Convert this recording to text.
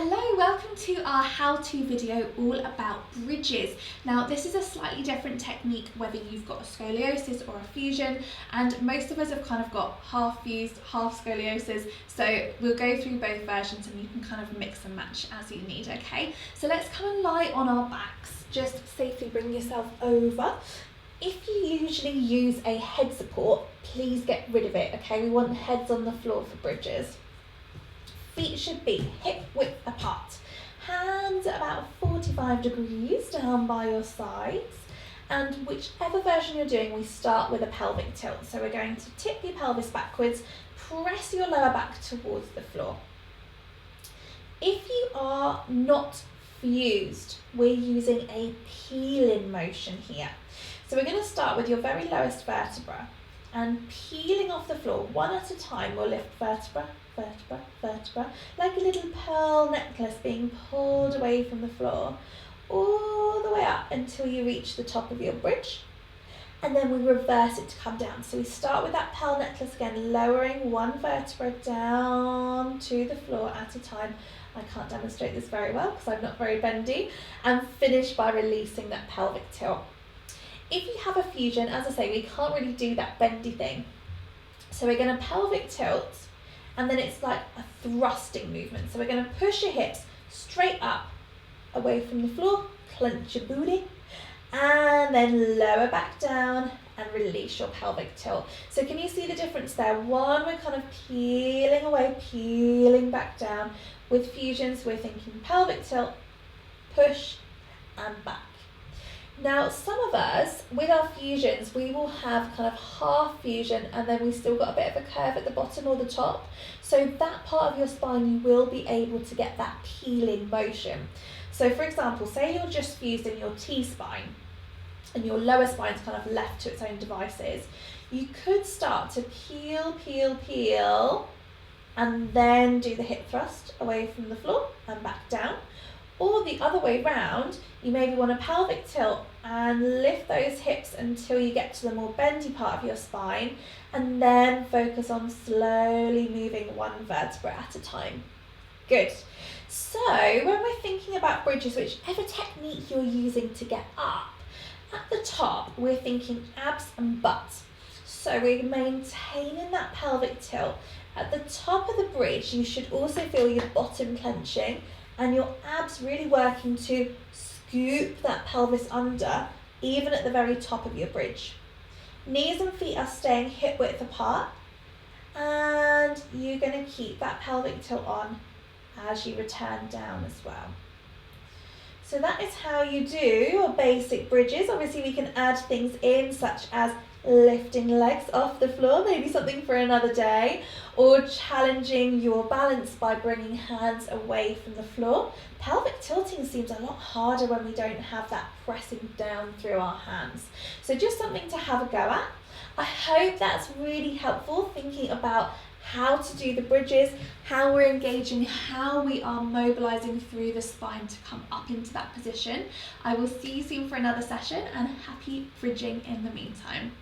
Hello, welcome to our how-to video all about bridges. Now this is a slightly different technique whether you've got a scoliosis or a fusion, and most of us have kind of got half fused, half scoliosis, so we'll go through both versions and you can kind of mix and match as you need, okay? So let's come and lie on our backs, just safely bring yourself over. If you usually use a head support, please get rid of it, okay? We want heads on the floor for bridges. Feet should be hip width apart, hands at about 45 degrees down by your sides, and whichever version you're doing, we start with a pelvic tilt. So we're going to tip your pelvis backwards, press your lower back towards the floor. If you are not fused, we're using a peel-in motion here. So we're going to start with your very lowest vertebra and peeling off the floor one at a time. We'll lift vertebra, vertebra, vertebra, like a little pearl necklace being pulled away from the floor, all the way up until you reach the top of your bridge, and then we reverse it to come down. So we start with that pearl necklace again, lowering one vertebra down to the floor at a time. I can't demonstrate this very well because I'm not very bendy, and finish by releasing that pelvic tilt. If you have a fusion, as I say, we can't really do that bendy thing. So we're going to pelvic tilt, and then it's like a thrusting movement. So we're going to push your hips straight up, away from the floor, clench your booty, and then lower back down and release your pelvic tilt. So can you see the difference there? One, we're kind of peeling away, peeling back down. With fusions, we're thinking pelvic tilt, push, and back. Now, some of us, with our fusions, we will have kind of half fusion and then we've still got a bit of a curve at the bottom or the top. So that part of your spine, you will be able to get that peeling motion. So for example, say you're just fused in your T-spine and your lower spine's kind of left to its own devices. You could start to peel, peel, peel, and then do the hip thrust away from the floor and back down. Or the other way round, you maybe want a pelvic tilt and lift those hips until you get to the more bendy part of your spine, and then focus on slowly moving one vertebra at a time. Good. So when we're thinking about bridges, whichever technique you're using to get up, at the top we're thinking abs and butt. So we're maintaining that pelvic tilt. At the top of the bridge, you should also feel your bottom clenching and your abs really working to scoop that pelvis under, even at the very top of your bridge. Knees and feet are staying hip width apart, and you're going to keep that pelvic tilt on as you return down as well. So that is how you do your basic bridges. Obviously we can add things in such as lifting legs off the floor, maybe something for another day, or challenging your balance by bringing hands away from the floor. Pelvic tilting seems a lot harder when we don't have that pressing down through our hands. So just something to have a go at. I hope that's really helpful, thinking about how to do the bridges, how we're engaging, how we are mobilizing through the spine to come up into that position. I will see you soon for another session, and happy bridging in the meantime.